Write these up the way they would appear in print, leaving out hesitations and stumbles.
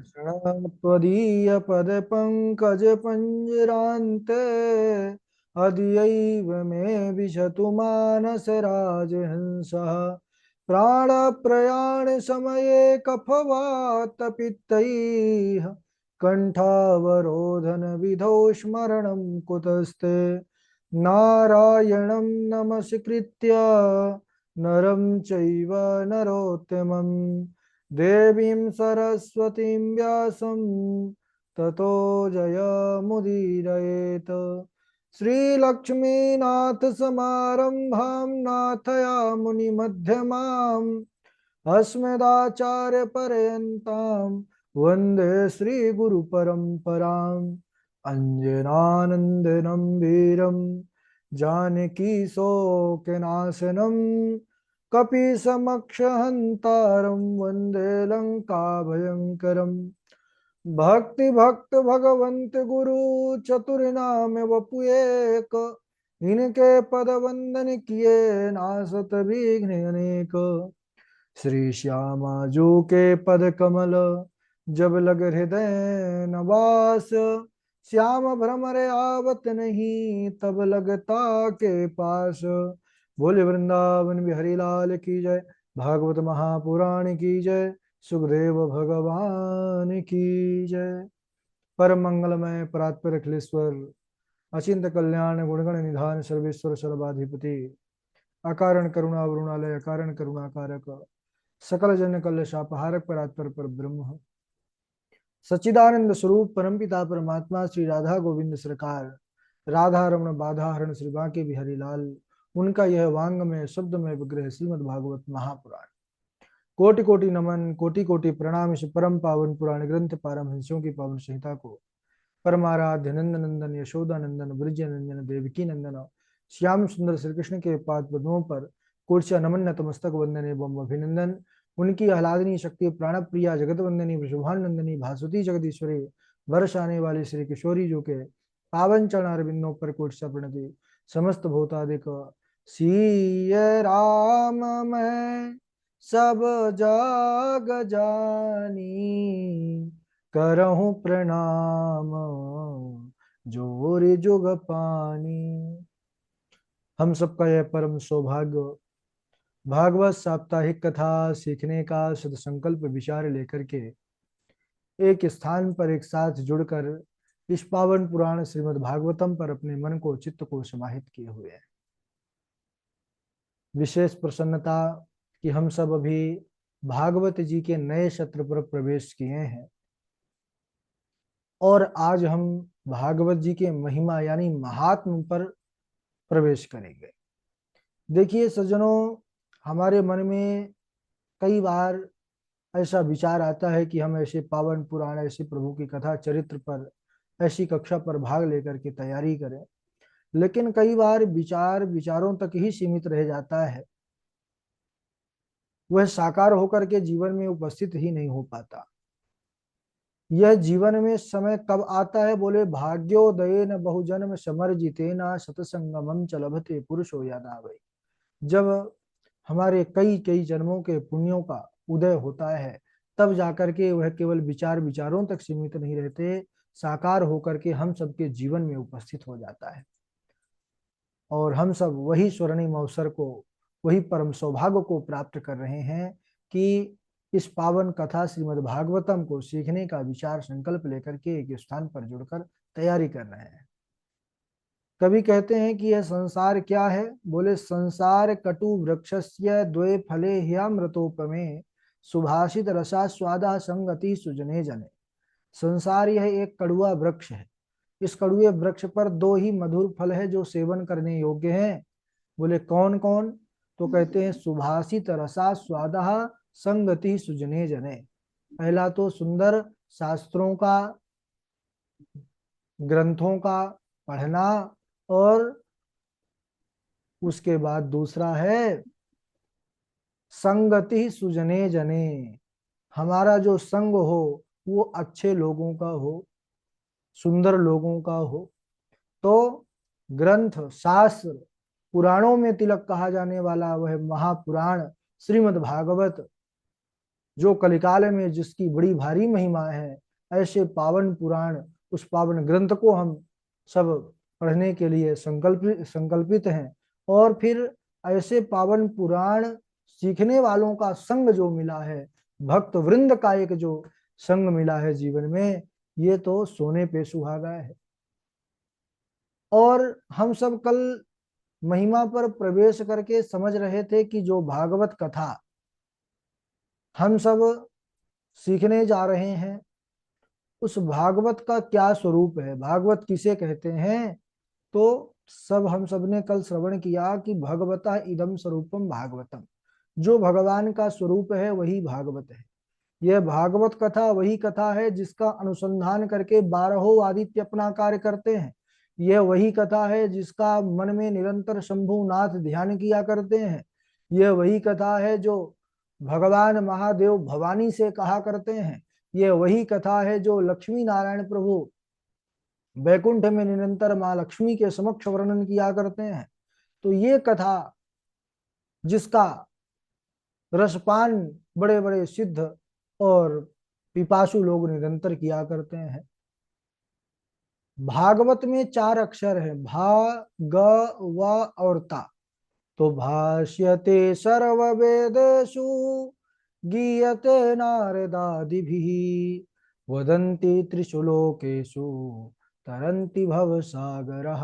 त्वदीयपदपङ्कजपञ्जरान्ते अद्यैव मे विशतु मानसराजहंसः प्राणप्रयाणसमये कफवातपित्तैः कण्ठावरोधनविधौ स्मरणं कुतस्ते नारायणं नमस्कृत्य नरं चैव नरोत्तमम् देवीं सरस्वतीं व्यासं ततो जयमुदीरयेत् श्रीलक्ष्मीनाथसमारम्भां नाथयामुनिमध्यमाम् अस्मदाचार्यपर्यन्तां वन्दे श्रीगुरुपरम्पराम् अञ्जनानन्दनं वीरं जानकीशोकनाशनं कपीशमक्षहन्तारं वन्दे लङ्काभयङ्करम् भक्ति भक्त भगवंत गुरु चतुर्नाम वपु एक इनके पद वंदन किए नासत विघ्न अनेक श्री श्यामा जो के पद कमल जब लग हृदय नवास श्याम भ्रमर आवत नहीं तब लगता के पास। बोले वृंदावन बिहारी लाल की जय, भागवत महापुराण की जय, सुखदेव भगवान की जय। परम मंगलमय परात्पर अखिलेश्वर अचिंत कल्याण गुणगण निधान सर्वेश्वर सर्वाधिपति अकारण करुणा वरुणालय अकारण करुणा कारक सकल जन कल्य शापहारक परात्पर पर ब्रह्म सच्चिदानंद स्वरूप परमपिता परमात्मा श्री राधा गोविंद सरकार राधा रमण बाधा हरण श्री बांके बिहारी लाल उनका यह वांग में शब्द में विग्रह श्रीमद् भागवत महापुराण। कोटि कोटि नमन कोटि कोटि प्रणाम इस परम पावन पुराण ग्रंथ पारमहंसों की पावन संहिता को परमाराध्य नंद नंदन यशोदा नंदन ब्रज नंदन देवकी नंदन श्याम सुंदर श्री कृष्ण के पाद पद्मों पर कोर्चा नमन नतमस्तक वंदन एवं अभिनंदन। उनकी आह्लादनी शक्ति प्राण प्रिया जगत वंदनी वृषभानंदनी भासुती जगदीश्वरी वर्ष आने वाली श्री किशोरी जो के पावन चरण अरविंदों पर कोर्चा प्रणति समस्त भूतादिक सीय राम मैं सब जाग जानी करहूं प्रणाम जोर जुग पानी। हम सबका यह परम सौभाग्य भागवत साप्ताहिक कथा सीखने का सदसंकल्प विचार लेकर के एक स्थान पर एक साथ जुड़कर इस पावन पुराण श्रीमद् भागवतम पर अपने मन को चित्त को समाहित किए हुए हैं। विशेष प्रसन्नता कि हम सब अभी भागवत जी के नए सत्र पर प्रवेश किए हैं और आज हम भागवत जी के महिमा यानी महात्म पर प्रवेश करेंगे। देखिए सज्जनों, हमारे मन में कई बार ऐसा विचार आता है कि हम ऐसे पावन पुराण ऐसे प्रभु की कथा चरित्र पर ऐसी कक्षा पर भाग लेकर के तैयारी करें, लेकिन कई बार विचारों तक ही सीमित रह जाता है, वह साकार होकर के जीवन में उपस्थित ही नहीं हो पाता। यह जीवन में समय कब आता है? बोले भाग्योदय न बहुजन्म समर्जिते न सतसंगमम चलभते पुरुषो यादा वै। जब हमारे कई कई जन्मों के पुण्यों का उदय होता है तब जाकर के वह केवल विचारों तक सीमित नहीं रहते, साकार होकर के हम सबके जीवन में उपस्थित हो जाता है और हम सब वही स्वर्णिम अवसर को वही परम सौभाग्य को प्राप्त कर रहे हैं कि इस पावन कथा श्रीमद् भागवतम को सीखने का विचार संकल्प लेकर के एक स्थान पर जुड़कर तैयारी कर रहे हैं। कवि कहते हैं कि यह संसार क्या है? बोले संसार कटु वृक्षस्य द्वे फले ह्यामृतोपमे सुभाषित रसास्वादा संगति सुजने जने। संसार यह एक कड़ुआ वृक्ष है, इस कड़ुए वृक्ष पर दो ही मधुर फल है जो सेवन करने योग्य हैं। बोले कौन कौन? तो कहते हैं सुभाषित रसास्वादा संगति सुजने जने। पहला तो सुंदर शास्त्रों का ग्रंथों का पढ़ना और उसके बाद दूसरा है संगति सुजने जने, हमारा जो संग हो वो अच्छे लोगों का हो, सुंदर लोगों का हो। तो ग्रंथ शास्त्र पुराणों में तिलक कहा जाने वाला वह महापुराण श्रीमद् भागवत जो कलिकाल में जिसकी बड़ी भारी महिमा है, ऐसे पावन पुराण, उस पावन ग्रंथ को हम सब पढ़ने के लिए संकल्पित हैं। और फिर ऐसे पावन पुराण सीखने वालों का संग जो मिला है, भक्त वृंद का एक जो संग मिला है जीवन में, ये तो सोने पे सुहागा है। और हम सब कल महिमा पर प्रवेश करके समझ रहे थे कि जो भागवत कथा हम सब सीखने जा रहे हैं, उस भागवत का क्या स्वरूप है, भागवत किसे कहते हैं। तो सब हम सब ने कल श्रवण किया कि भगवता इदम स्वरूपम भागवतम, जो भगवान का स्वरूप है वही भागवत है। यह भागवत कथा वही कथा है जिसका अनुसंधान करके 12 आदित्य अपना कार्य करते हैं। यह वही कथा है जिसका मन में निरंतर शंभुनाथ ध्यान किया करते हैं। यह वही कथा है जो भगवान महादेव भवानी से कहा करते हैं। यह वही कथा है जो लक्ष्मी नारायण प्रभु वैकुंठ में निरंतर माँ लक्ष्मी के समक्ष वर्णन किया करते हैं। तो ये कथा जिसका रसपान बड़े बड़े सिद्ध और पिपासु लोग निरंतर किया करते हैं। भागवत में 4 अक्षर है, भा, ग, व और ता। तो भाष्यते सर्ववेदेषु गीयते नारदादिभिः वदन्ति त्रिषु लोकेषु तरन्ति भवसागरः।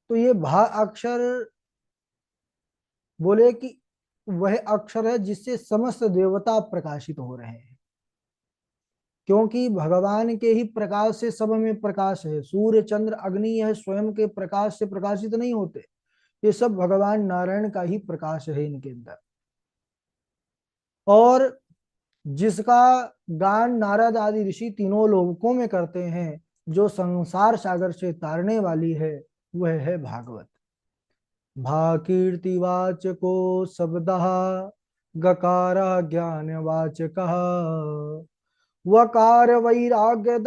तो ये भा अक्षर बोले कि वह अक्षर है जिससे समस्त देवता प्रकाशित हो रहे हैं, क्योंकि भगवान के ही प्रकाश से सब में प्रकाश है। सूर्य चंद्र अग्नि यह स्वयं के प्रकाश से प्रकाशित नहीं होते, ये सब भगवान नारायण का ही प्रकाश है इनके अंदर। और जिसका गान नारद आदि ऋषि तीनों लोकों में करते हैं, जो संसार सागर से तारने वाली है, वह है भागवत। भा कीर्तिवाचको शब्दः, गकार ज्ञानवाचकः, वकार वैराग्यदश्चैव,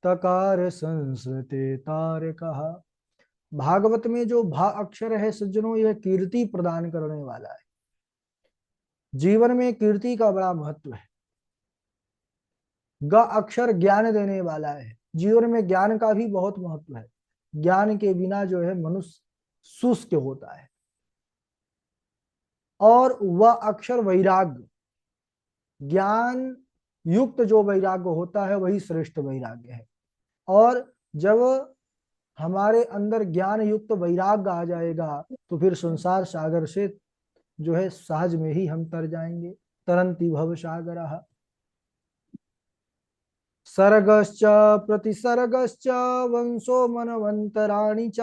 तकार संस्कृते तारकः। भागवत में जो भा अक्षर है सज्जनों, यह कीर्ति प्रदान करने वाला है। जीवन में कीर्ति का बड़ा महत्व है। ग अक्षर ज्ञान देने वाला है, जीवन में ज्ञान का भी बहुत महत्व है। ज्ञान के बिना जो है मनुष्य शुष्क होता है। और वह अक्षर वैराग्य, ज्ञान युक्त जो वैराग्य होता है वही श्रेष्ठ वैराग्य है। और जब हमारे अंदर ज्ञान युक्त वैराग्य आ जाएगा तो फिर संसार सागर से जो है सहज में ही हम तर जाएंगे। तरंति भव सागरः। सर्गश्च प्रतिसर्गश्च वंशो मनवंतराणि च,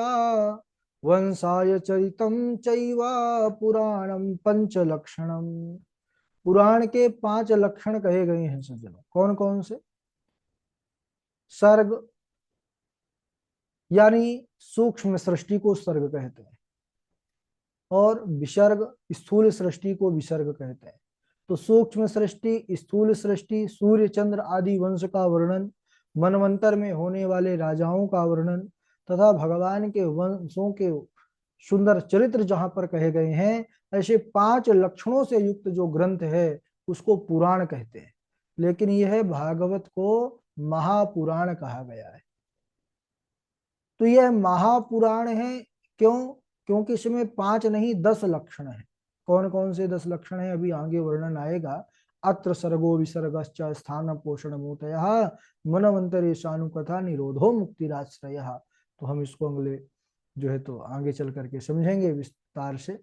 वंशाय चरितं चैव पुराणं पंचलक्षणम। पुराण के 5 लक्षण कहे गए हैं सज्जनों। कौन कौन से? सर्ग यानी सूक्ष्म सृष्टि को सर्ग कहते हैं, और विसर्ग स्थूल सृष्टि को विसर्ग कहते हैं। तो सूक्ष्म सृष्टि, स्थूल सृष्टि, सूर्य चंद्र आदि वंश का वर्णन, मनवंतर में होने वाले राजाओं का वर्णन, तथा भगवान के वंशों के सुंदर चरित्र जहां पर कहे गए हैं, ऐसे 5 लक्षणों से युक्त जो ग्रंथ है उसको पुराण कहते हैं। लेकिन यह भागवत को महापुराण कहा गया है। तो यह महापुराण है क्यों? क्योंकि इसमें 5 नहीं 10 लक्षण है। कौन कौन से 10 लक्षण है अभी आगे वर्णन आएगा। अत्र सर्गो विसर्गश्च स्थान पोषण मूतयः मनवंतरेशानुकथा निरोधो मुक्तिराश्रयः। तो हम इसको अगले जो है तो आगे चल करके समझेंगे विस्तार से।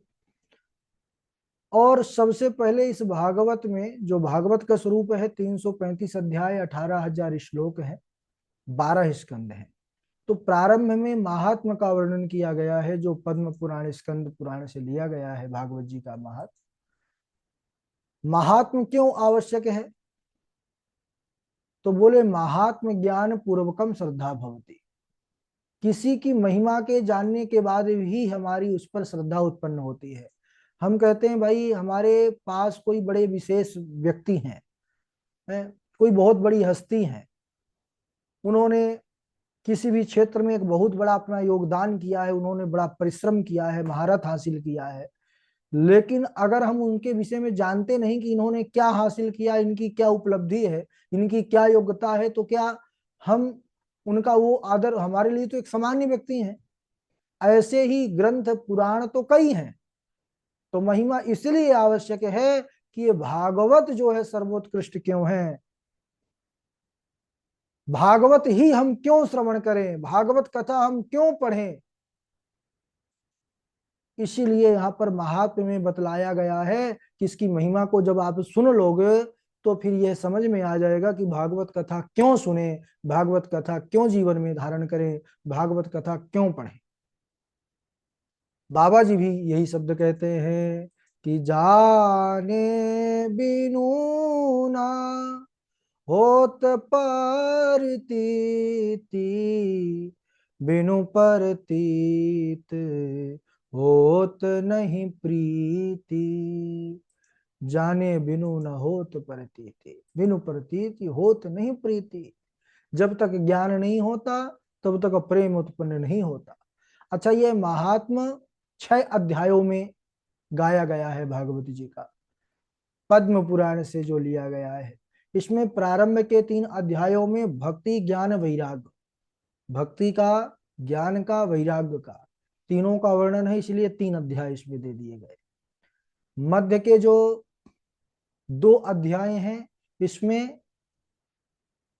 और सबसे पहले इस भागवत में, जो भागवत का स्वरूप है, 335 अध्याय, 18,000 श्लोक है, 12 स्कंद है। तो प्रारंभ में महात्म का वर्णन किया गया है, जो पद्म पुराण स्कंद पुराण से लिया गया है भागवत जी का महात्म। महात्म क्यों आवश्यक है? तो बोले महात्म ज्ञान पूर्वकम श्रद्धा भवती। किसी की महिमा के जानने के बाद ही हमारी उस पर श्रद्धा उत्पन्न होती है। हम कहते हैं भाई हमारे पास कोई बड़े विशेष व्यक्ति हैं, कोई बहुत बड़ी हस्ती है, उन्होंने किसी भी क्षेत्र में एक बहुत बड़ा अपना योगदान किया है, उन्होंने बड़ा परिश्रम किया है, महारत हासिल किया है, लेकिन अगर हम उनके विषय में जानते नहीं कि इन्होंने क्या हासिल किया, इनकी क्या उपलब्धि है, इनकी क्या योग्यता है, तो क्या हम उनका वो आदर, हमारे लिए तो एक सामान्य व्यक्ति हैं। ऐसे ही ग्रंथ पुराण तो कई हैं। तो महिमा इसलिए आवश्यक है कि ये भागवत जो है सर्वोत्कृष्ट क्यों है, भागवत ही हम क्यों श्रवण करें, भागवत कथा हम क्यों पढ़ें। इसीलिए यहाँ पर महात्म्य में बतलाया गया है कि इसकी महिमा को जब आप सुन लोगे तो फिर यह समझ में आ जाएगा कि भागवत कथा क्यों सुने, भागवत कथा क्यों जीवन में धारण करें, भागवत कथा क्यों पढ़ें। बाबा जी भी यही शब्द कहते हैं कि जाने बिनु ना होत परतीति, बिनु परतीत होत नहीं प्रीति। जाने बिनु न होत प्रतीति, बिनु प्रतीति होत नहीं प्रीति। जब तक ज्ञान नहीं होता तब तक प्रेम उत्पन्न नहीं होता। अच्छा, ये महात्म 6 अध्यायों में गाया गया है भागवत जी का, पद्म पुराण से जो लिया गया है। इसमें प्रारंभ के 3 अध्यायों में भक्ति, ज्ञान, वैराग्य, भक्ति का, ज्ञान का, वैराग्य का, तीनों का वर्णन है, इसलिए 3 अध्याय इसमें दे दिए गए। मध्य के जो 2 अध्याय हैं इसमें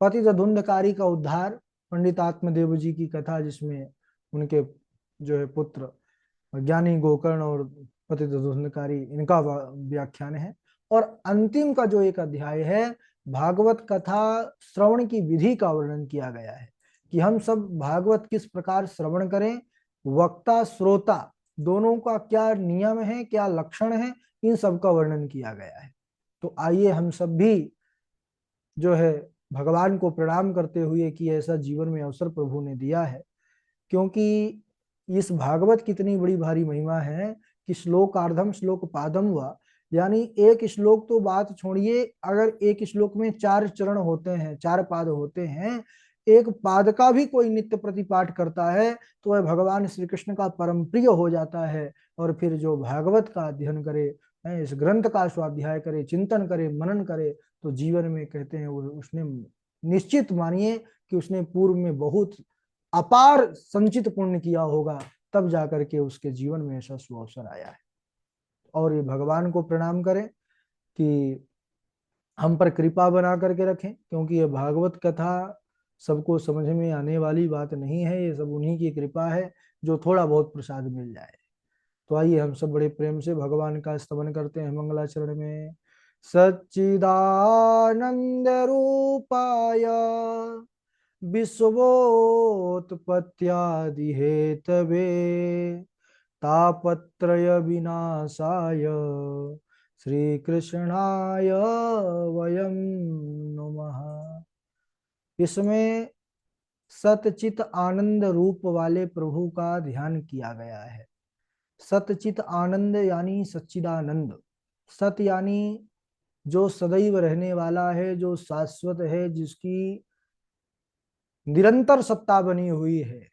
पतित धुंधकारी का उद्धार, पंडित आत्मदेव जी की कथा, जिसमें उनके जो है पुत्र ज्ञानी गोकर्ण और पतित धुंधकारी, इनका व्याख्यान है। और अंतिम का जो 1 अध्याय है, भागवत कथा श्रवण की विधि का वर्णन किया गया है कि हम सब भागवत किस प्रकार श्रवण करें, वक्ता श्रोता दोनों का क्या नियम है, क्या लक्षण है, इन सब का वर्णन किया गया है। तो आइए हम सब भी जो है भगवान को प्रणाम करते हुए कि ऐसा जीवन में अवसर प्रभु ने दिया है। क्योंकि इस भागवत की इतनी बड़ी भारी महिमा है कि श्लोकार्धम श्लोक पादम हुआ, यानी एक श्लोक तो बात छोड़िए, अगर एक श्लोक में 4 चरण होते हैं, 4 पाद होते हैं, एक पाद का भी कोई नित्य प्रतिपाठ करता है तो वह भगवान श्री कृष्ण का परम प्रिय हो जाता है। और फिर जो भागवत का अध्ययन करे, इस ग्रंथ का स्वाध्याय करे, चिंतन करे, मनन करे, तो जीवन में कहते हैं वो उसने निश्चित मानिए कि उसने पूर्व में बहुत अपार संचित पुण्य किया होगा, तब जाकर के उसके जीवन में ऐसा सुअवसर आया है। और ये भगवान को प्रणाम करें कि हम पर कृपा बना करके रखें, क्योंकि ये भागवत कथा सबको समझ में आने वाली बात नहीं है, ये सब उन्हीं की कृपा है जो थोड़ा बहुत प्रसाद मिल जाए। तो आइए हम सब बड़े प्रेम से भगवान का स्तवन करते हैं मंगलाचरण में। सच्चिदानंद रूपाय विश्वोत्पत्त्यादि हेतवे तापत्रय विनाशाय श्री कृष्णाय वयं नमः। इसमें सतचित आनंद रूप वाले प्रभु का ध्यान किया गया है। सतचित आनंद यानी सच्चिदानंद, सत यानी जो सदैव रहने वाला है, जो शाश्वत है, जिसकी निरंतर सत्ता बनी हुई है,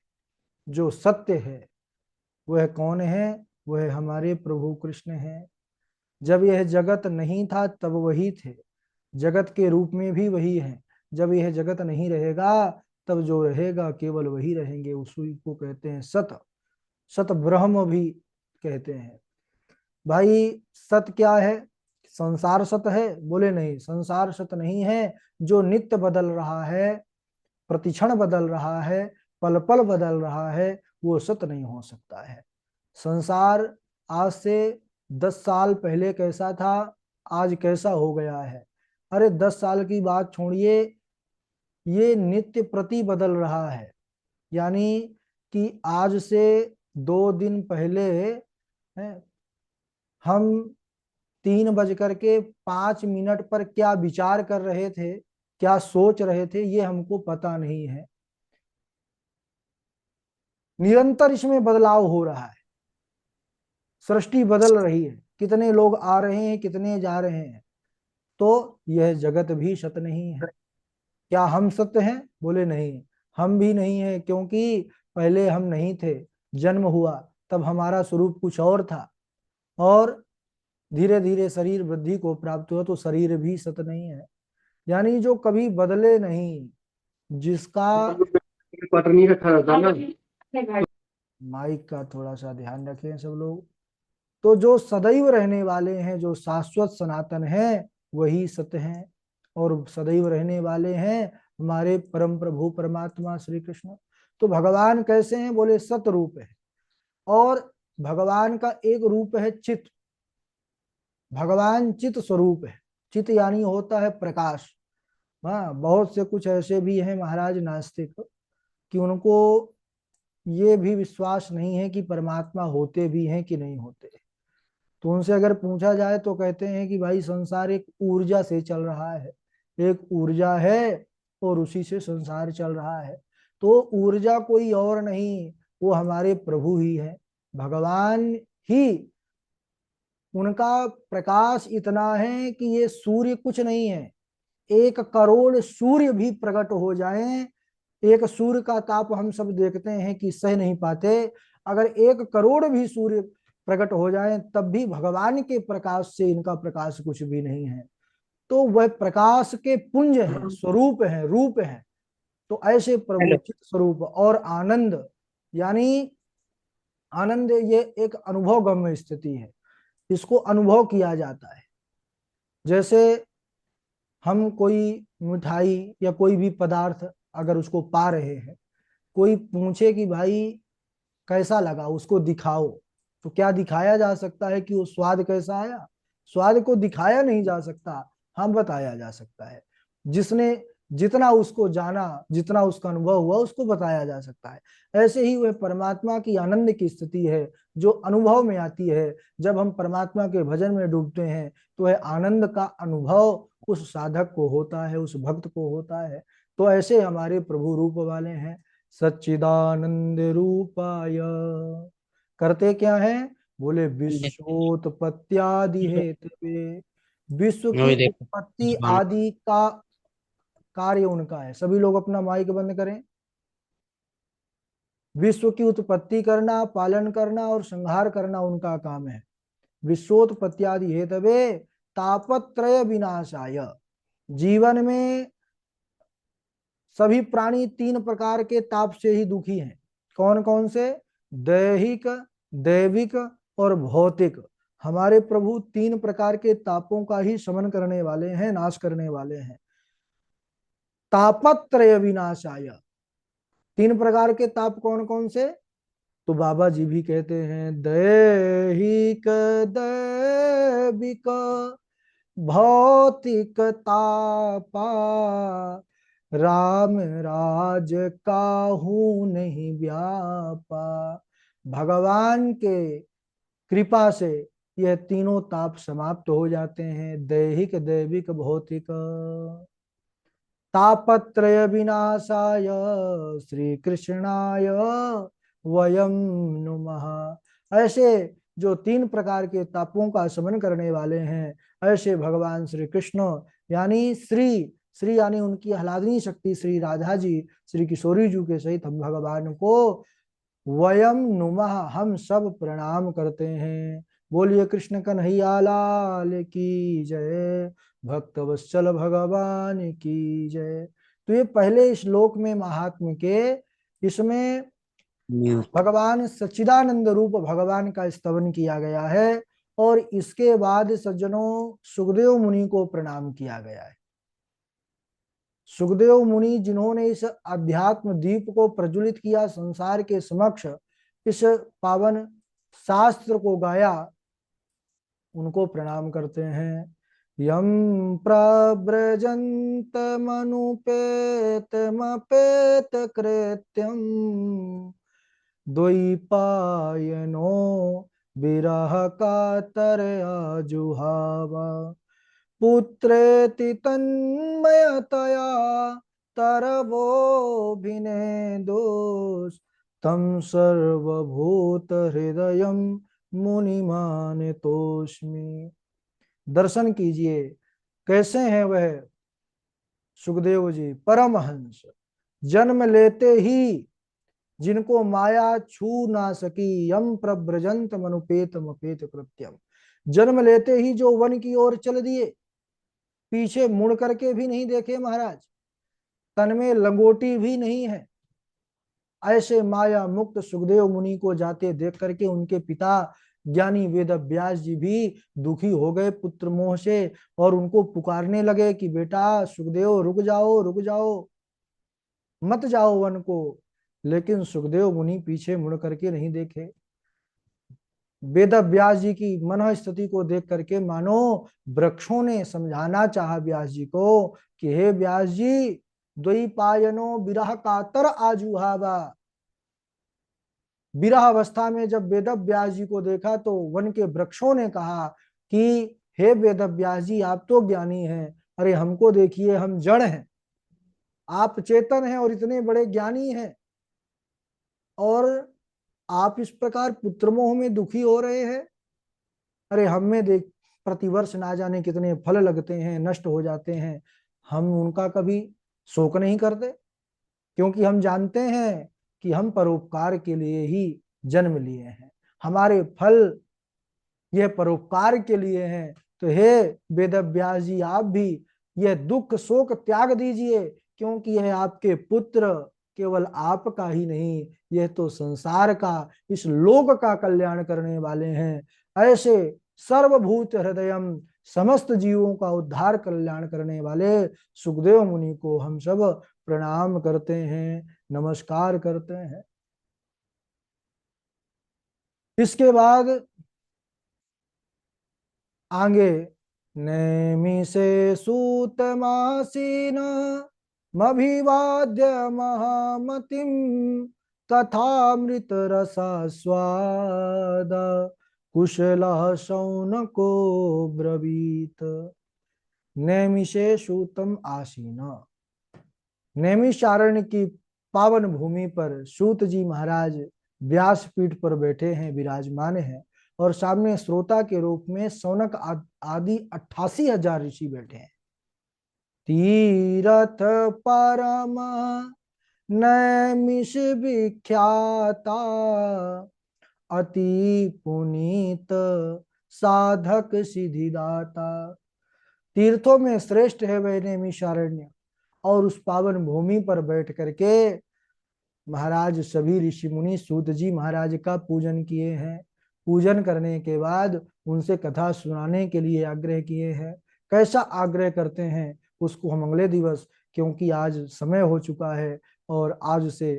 जो सत्य है, वह कौन है? वह हमारे प्रभु कृष्ण है। जब यह जगत नहीं था तब वही थे, जगत के रूप में भी वही है। जब यह जगत नहीं रहेगा तब जो रहेगा केवल वही रहेंगे, उसी को कहते हैं सत। सत ब्रह्म भी कहते हैं। भाई सत क्या है? संसार सत है? बोले नहीं, संसार सत नहीं है। जो नित्य बदल रहा है, प्रतिक्षण बदल रहा है, पल पल बदल रहा है, वो सत नहीं हो सकता है। संसार आज से 10 साल पहले कैसा था, आज कैसा हो गया है। अरे 10 साल की बात छोड़िए, ये नित्य प्रति बदल रहा है। यानी कि आज से 2 दिन पहले हम 3:05 पर क्या विचार कर रहे थे, क्या सोच रहे थे, ये हमको पता नहीं है। निरंतर इसमें बदलाव हो रहा है, सृष्टि बदल रही है, कितने लोग आ रहे हैं, कितने जा रहे हैं। तो यह जगत भी सत्य नहीं है। क्या हम सत्य हैं? बोले नहीं, हम भी नहीं है, क्योंकि पहले हम नहीं थे। जन्म हुआ तब हमारा स्वरूप कुछ और था, और धीरे धीरे शरीर वृद्धि को प्राप्त हुआ, तो शरीर भी सत नहीं है, यानी जो कभी बदले नहीं, जिसका। क्वार्टर नहीं रखा रहता ना। माइक का थोड़ा सा ध्यान रखें सब लोग। तो जो सदैव रहने वाले हैं, जो शाश्वत सनातन हैं, वही सत्य हैं, और सदैव रहने वाले हैं हमारे परम प्रभु परमात्मा श्री कृष्ण। तो भगवान कैसे हैं? बोले सत रूप है। और भगवान का एक रूप है चित। भगवान चित स्वरूप है। चित यानी होता है प्रकाश। हाँ, बहुत से कुछ ऐसे भी हैं महाराज नास्तिक, कि उनको ये भी विश्वास नहीं है कि परमात्मा होते भी हैं कि नहीं होते। तो उनसे अगर पूछा जाए तो कहते हैं कि भाई संसार एक ऊर्जा से चल रहा है, एक ऊर्जा है और उसी से संसार चल रहा है। तो ऊर्जा कोई और नहीं, वो हमारे प्रभु ही है, भगवान ही। उनका प्रकाश इतना है कि ये सूर्य कुछ नहीं है। 1 करोड़ सूर्य भी प्रकट हो जाएं, एक सूर्य का ताप हम सब देखते हैं कि सह नहीं पाते, अगर 1 करोड़ भी सूर्य प्रकट हो जाएं तब भी भगवान के प्रकाश से इनका प्रकाश कुछ भी नहीं है। तो वह प्रकाश के पुंज हैं, स्वरूप हैं, रूप हैं। तो ऐसे प्रभु चित स्वरूप। और आनंद, यानी आनंद ये एक अनुभव गम्य स्थिति है, इसको अनुभव किया जाता है। जैसे हम कोई मिठाई या कोई भी पदार्थ अगर उसको पा रहे हैं, कोई पूछे कि भाई कैसा लगा, उसको दिखाओ, तो क्या दिखाया जा सकता है कि वो स्वाद कैसा आया? स्वाद को दिखाया नहीं जा सकता, हाँ बताया जा सकता है। जिसने जितना उसको जाना, जितना उसका अनुभव हुआ, उसको बताया जा सकता है। ऐसे ही वह परमात्मा की आनंद की स्थिति है जो अनुभव में आती है। जब हम परमात्मा के भजन में डूबते हैं तो वह आनंद का अनुभव उस साधक को होता है, उस भक्त को होता है। तो ऐसे हमारे प्रभु रूप वाले हैं। सच्चिदानंद रूपाय। करते क्या है? बोले विश्वोत्पत्त्यादि हेतवे। विश्व मैं की भी देखो। उत्पत्ति आदि का कार्य उनका है। सभी लोग अपना माइक बंद करें। विश्व की उत्पत्ति करना, पालन करना और संहार करना उनका काम है। विश्वोत्पत्त्यादि हेतवे तापत्रय विनाशाय। जीवन में सभी प्राणी 3 प्रकार के ताप से ही दुखी हैं। कौन कौन से? दैहिक, दैविक और भौतिक। हमारे प्रभु 3 प्रकार के तापों का ही शमन करने वाले हैं, नाश करने वाले हैं। तापत्रय विनाशाय। 3 प्रकार के ताप कौन कौन से? तो बाबा जी भी कहते हैं दैहिक, दैविक, भौतिक तापा, राम राज काहू नहीं व्यापा। भगवान के कृपा से यह तीनों ताप समाप्त हो जाते हैं, दैहिक, दैविक, भौतिक। तापत्रय विनाशाय श्री कृष्णाय वयम नुमः। ऐसे जो 3 प्रकार के तापों का शमन करने वाले हैं, ऐसे भगवान श्री कृष्ण, यानी श्री, श्री यानी उनकी आह्लादनी शक्ति श्री राधा जी, श्री किशोरी जी के सहित हम भगवान को वयम नुमः, हम सब प्रणाम करते हैं। बोलिए कृष्ण कन्हैया लाल की जय, भक्त वत्सल भगवान की जय। तो ये पहले श्लोक में महात्म के, इसमें म्यूट। भगवान सच्चिदानंद रूप भगवान का स्तवन किया गया है। और इसके बाद सज्जनों सुखदेव मुनि को प्रणाम किया गया है। सुखदेव मुनि जिन्होंने इस अध्यात्म दीप को प्रज्वलित किया संसार के समक्ष, इस पावन शास्त्र को गाया, उनको प्रणाम करते हैं। यम प्रव्रजंत मनुपेत मपेत कृत्यम द्वैपायनो विरह कातरया जुहावा। पुत्रेति तन्मयतया तरवोऽभिनेदोस् तं सर्वभूतहृदयं मुनिमानतोऽस्मि। दर्शन कीजिए कैसे हैं वह सुखदेव जी, परमहंस, जन्म लेते ही जिनको माया छू ना सकी, यम प्रव्रजंत मनुपेत मपेत कृत्यम। जन्म लेते ही जो वन की ओर चल दिए, पीछे मुड़ करके भी नहीं देखे महाराज, तन में लंगोटी भी नहीं है। ऐसे माया मुक्त सुखदेव मुनि को जाते देख करके उनके पिता ज्ञानी वेद व्यास जी भी दुखी हो गए पुत्र मोह से, और उनको पुकारने लगे कि बेटा सुखदेव रुक जाओ, रुक जाओ, मत जाओ वन को। लेकिन सुखदेव मुनि पीछे मुड़ करके नहीं देखे। वेद व्यास जी की मन स्थिति को देख करके मानो वृक्षों ने समझाना चाहा व्यास जी को कि हे व्यास जी, द्वैपायनो विरह कातर आजुहावा। विरह अवस्था में जब वेद व्यास जी को देखा तो वन के वृक्षों ने कहा कि हे वेद व्यास जी, आप तो ज्ञानी हैं, अरे हमको देखिए, हम जड़ हैं, आप चेतन हैं और इतने बड़े ज्ञानी हैं, और आप इस प्रकार पुत्रमोह में दुखी हो रहे हैं। अरे हमें देख, प्रतिवर्ष ना जाने कितने फल लगते हैं, नष्ट हो जाते हैं, हम उनका कभी शोक नहीं करते, क्योंकि हम जानते हैं कि हम परोपकार के लिए ही जन्म लिए हैं, हमारे फल यह परोपकार के लिए हैं। तो हे वेद व्यास जी, आप भी यह दुख शोक त्याग दीजिए, क्योंकि यह आपके पुत्र केवल आपका ही नहीं, यह तो संसार का, इस लोक का कल्याण करने वाले हैं। ऐसे सर्वभूत हृदयम, समस्त जीवों का उद्धार कल्याण करने वाले सुखदेव मुनि को हम सब प्रणाम करते हैं, नमस्कार करते हैं। इसके बाद आगे, नैमिषे सूतमासीन मभिवाद्य महामतिम तथामृत रसास्वाद कुशलः शौनको ब्रवीत। नैमिषे सूतम आसीन, नैमिषारण्य की पावन भूमि पर सूत जी महाराज व्यासपीठ पर बैठे हैं, विराजमान हैं, और सामने श्रोता के रूप में शौनक आदि 88,000 ऋषि बैठे हैं। तीरथ परम नैमिष विख्याता अति पुनीत साधक सिद्धिदाता। तीर्थों में श्रेष्ठ है वह नैमिषारण्य, और उस पावन भूमि पर बैठ करके महाराज सभी ऋषि मुनि सूत जी महाराज का पूजन किए हैं। पूजन करने के बाद उनसे कथा सुनाने के लिए आग्रह किए हैं। कैसा आग्रह करते हैं उसको हम अगले दिवस, क्योंकि आज समय हो चुका है और आज से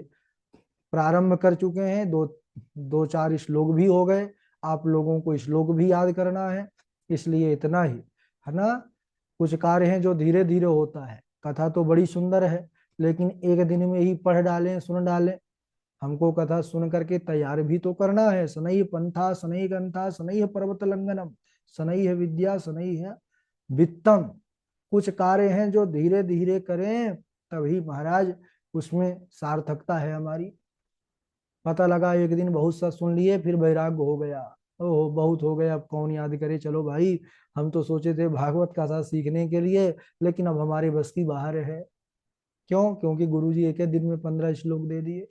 प्रारंभ कर चुके हैं, दो चार श्लोक भी हो गए, आप लोगों को श्लोक भी याद करना है, इसलिए इतना ही है ना। कुछ कार्य हैं जो धीरे धीरे होता है, कथा तो बड़ी सुंदर है, लेकिन एक दिन में ही पढ़ डालें, सुन डालें, हमको कथा सुन करके तैयार भी तो करना है। शनैः पंथा शनैः ग्रंथा शनैः पर्वत लंघनम शनैः विद्या शनैः वित्तम। कुछ कार्य हैं जो धीरे धीरे करें, तभी महाराज उसमें सार्थकता है हमारी। पता लगा एक दिन बहुत सा सुन लिए, फिर वैराग्य हो गया, ओहो बहुत हो गया, अब कौन याद करे, चलो भाई हम तो सोचे थे भागवत कथा सीखने के लिए, लेकिन अब हमारे बस की बाहर है। क्यों? क्योंकि गुरुजी एक एक दिन में 15 श्लोक दे दिए,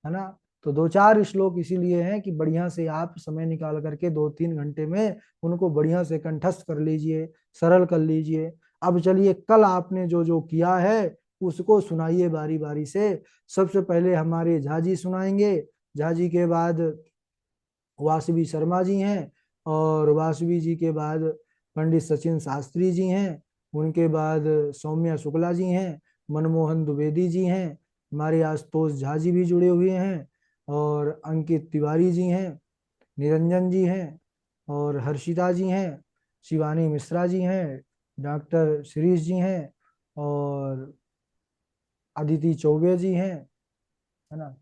है ना। तो दो चार श्लोक इसीलिए हैं कि बढ़िया से आप समय निकाल करके 2-3 घंटे में उनको बढ़िया से कंठस्थ कर लीजिए, सरल कर लीजिए। अब चलिए, कल आपने जो जो किया है उसको सुनाइए बारी बारी से। सबसे पहले हमारे झाजी सुनाएंगे, झाजी के बाद वासवी शर्मा जी हैं, और वासवी जी के बाद पंडित सचिन शास्त्री जी हैं, उनके बाद सौम्या शुक्ला जी हैं, मनमोहन द्विवेदी जी हैं, हमारे आशुतोष झा जी भी जुड़े हुए हैं, और अंकित तिवारी जी हैं, निरंजन जी हैं, और हर्षिता जी हैं, शिवानी मिश्रा जी हैं, डॉक्टर शिरीष जी हैं, और अदिति चौबे जी हैं, है ना।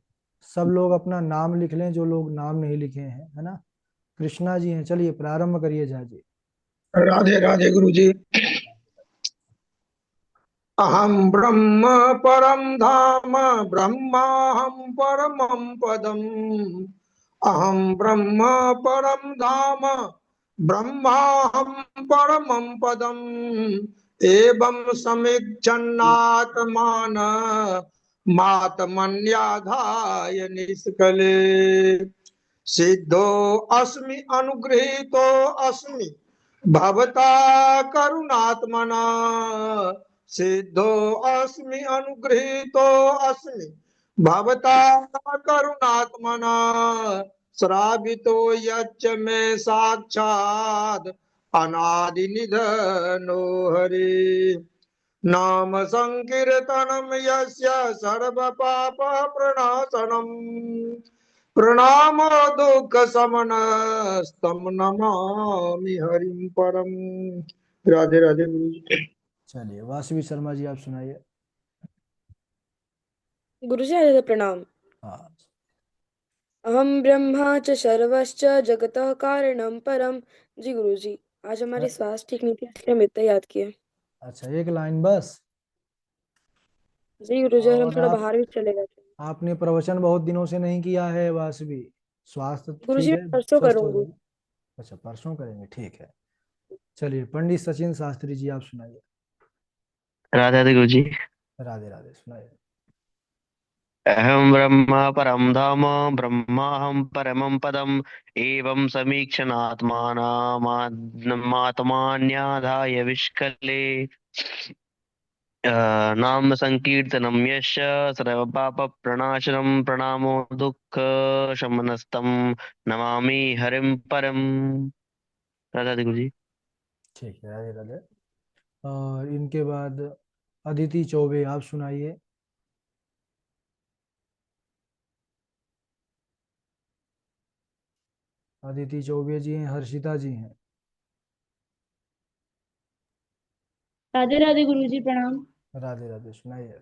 सब लोग अपना नाम लिख लें जो लोग नाम नहीं लिखे हैं, है ना। कृष्णा जी हैं। चलिए प्रारंभ करिए झा जी। राधे राधे गुरु जी। अहम ब्रह्म परम धाम ब्रह्माहम परमं पदम। अहम ब्रह्म परम धाम ब्रह्माहम परमं पदम। एवं समिच्छन्नात्मान मातमन्याधाय निष्कले। सिद्धो अस्मि अनुगृहीतो अस्मि भवता करुणात्मना। सिद्धो अस्मि अनुगृहीतो अस्मि भवता करुणात्मना। श्रावितो यच्च मे साक्षात् अनादि निधनो हरि। नाम संकीर्तनम यस्य सर्व पाप प्रणाशनम। प्रणामो दुख शमनस्तम नमामि हरिम परम। राधे राधे गुरु जी। चलिए वासवी शर्मा जी आप सुनाइए। गुरुजी आदि प्रणाम। हाँ अहम ब्रह्मा च सर्वश्च जगतः कारणम परम। जी गुरुजी, आज हमारी श्वास ठीक नहीं थी इसलिए हम इतना याद किए। अच्छा, एक लाइन बस। जी गुरुजी, और हम और थोड़ा आप बाहर भी चले गए थे। आपने प्रवचन बहुत दिनों से नहीं किया है वासवी। स्वास्थ्य तो ठीक गुरुजी है, मैं परसों स्वस्थ हो करूंगी। जाए। अच्छा, परसों करेंगे, ठीक है। चलिए पंडित सचिन शास्त्री जी आप सुनाइए। राधे राधे गुरु जी। राधे राधे सुनाइए। अहम ब्रह्म परम धाम ब्रह्माहम परमं पदम एवं समीक्षणात्मानमात्मान्याधाय विष्कले नाम संकीर्तनम यश सर्व पाप प्रणाशनम प्रणामो दुःख शमनस्तम नमामि हरिम परम। राधा राधे गुरु जी। ठीक है, राधे राधे। और इनके बाद अदिति चौबे आप सुनाइए। अदिति चौबे जी हैं, हर्षिता जी हैं। राधे राधे गुरु जी प्रणाम। राधे राधे सुनाइए।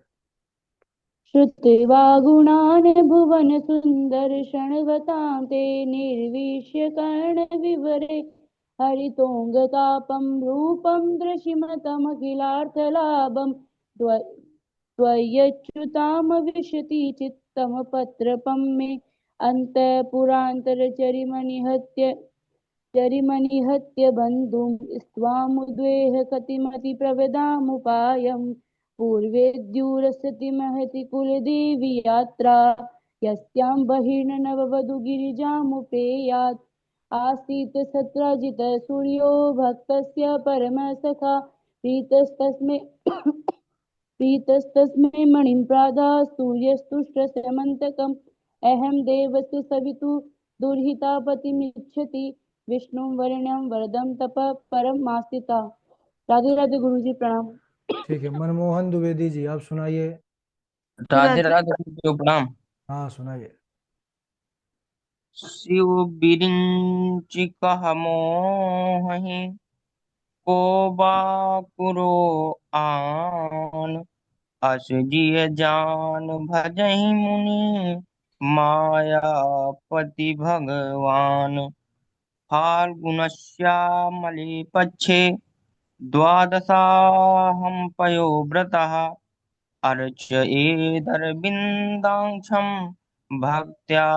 श्रुत्वा गुणान् भुवन सुन्दर षण्वतां ते निर्विश्य कर्ण विवरे हरितोऽङ्गतापं रूपं दृशिमतमखिलार्थलाभं त्वय्यच्युतामविशति चित्तमपत्रपं मे अन्तःपुरान्तरचरिमनिहत्य जरिमनिहत्य बन्धुं स्त्वामुद्वेह कतिमतिप्रवदामुपायम् पूर्वेद्युरसति महति कुलदेवी यात्रा यस्यां बहिर्नववधूगिरिजामुपेयात् आसीत् सत्राजितः सूर्यो भक्तस्य परमसखा प्रीतस्तस्मै प्रीतस्तस्मै मणिं प्रादाः सूर्यस्तुष्टशमन्तकम् अहं देवस्य सवितु दुर्हितापतिमिच्छति विष्णुं वरेण्यं वरदं तपः परम मास्तिता। राधे राधे गुरु जी प्रणाम। ठीक है, मनमोहन द्विवेदी जी आप सुनाइए। राधे राधे गुरुदेव प्रणाम। हाँ सुनाइए। शिव बिरिंचिकह मोहि को बाकुरो आन अस जिय जान भजहि मुनि मायापति भगवान फाल्गुनश्यामले पक्षे द्वादशाहं पयोव्रतः अर्चयेदरविन्दाक्षं भक्त्या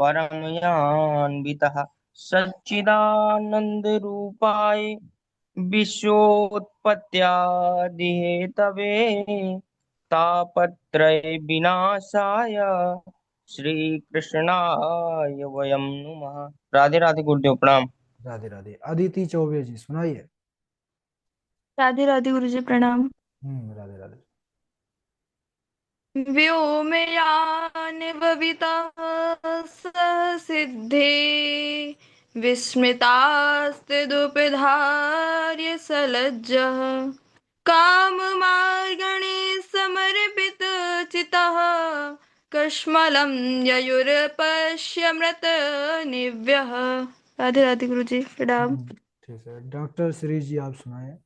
परमयान्वितः सच्चिदानन्दरूपाय विश्वोत्पत्त्यादिहेतवे तापत्रय विनाशाय श्रीकृष्णाय वयं नुमः। राधे राधे गुरुदेव प्रणाम। राधे राधे। अदिति चौबे जी सुनाइए। राधे राधे गुरु जी प्रणाम। राधे राधे। व्योमयान बबितः सिद्धे विस्मृतास्त्रिदुपधार्य सलज्जः काममार्गणे समर्पित चितः कश्मलं ययुर्पश्यमृत निव्यः। राधे राधे गुरु जी प्रणाम। ठीक है, डॉक्टर श्री जी आप सुनाए।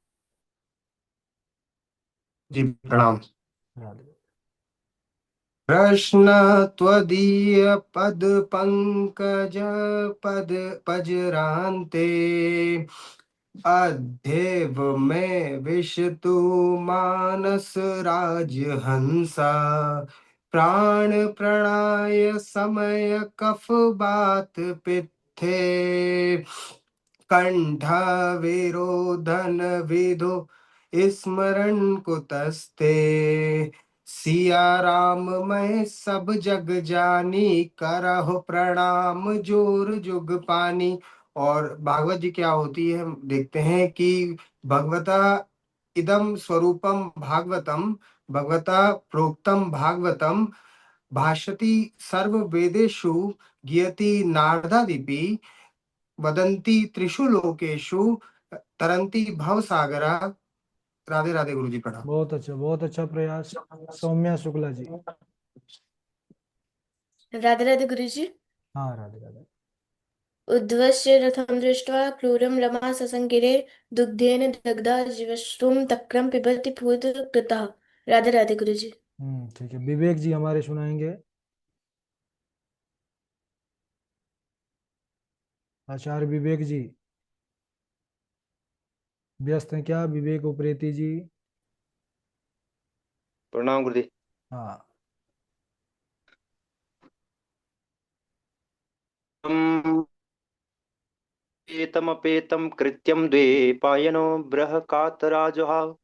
जी प्रणाम। राधे। कृष्ण त्वदीय पद पंकज पद पजरान्ते अध्येव में विशतु मानस राजहंसा प्राण प्रणय समय कफ बात पित्थे कंठा विरोधन विदो स्मरण कुतस्ते सिया राम मैं सब जग जानी, करहो प्रणाम जोर जुग पानी। और भागवत जी क्या होती है, हम देखते हैं कि भगवता इदम स्वरूपम भागवतम, भगवता प्रोक्तम भागवतम, भाषति सर्व वेदेषु, गियति नारदादिपि, वदंती त्रिषु लोकेषु, तरंती भव सागरा। राधे राधे गुरु जी, प्रणाम। बहुत अच्छा प्रयास। सौम्या शुक्ला जी। राधे राधे गुरुजी। हाँ राधे राधे। उद्धवस्य रथं दृष्ट्वा क्रूरं रमा ससंगिरे, दुग्धेन दग्धा जीवश्रुं तक्रं पिबति पूतकृतः। राधे राधे गुरुजी। ठीक है, विवेक जी हमारे सुनाएंगे। आचार्य विवेक जी व्यस्त हैं क्या? विवेक उप्रेती जी। प्रणाम गुरुदेव। हाँ। एतमपेतं कृत्यं द्वे पायनो बृहकातराजुः,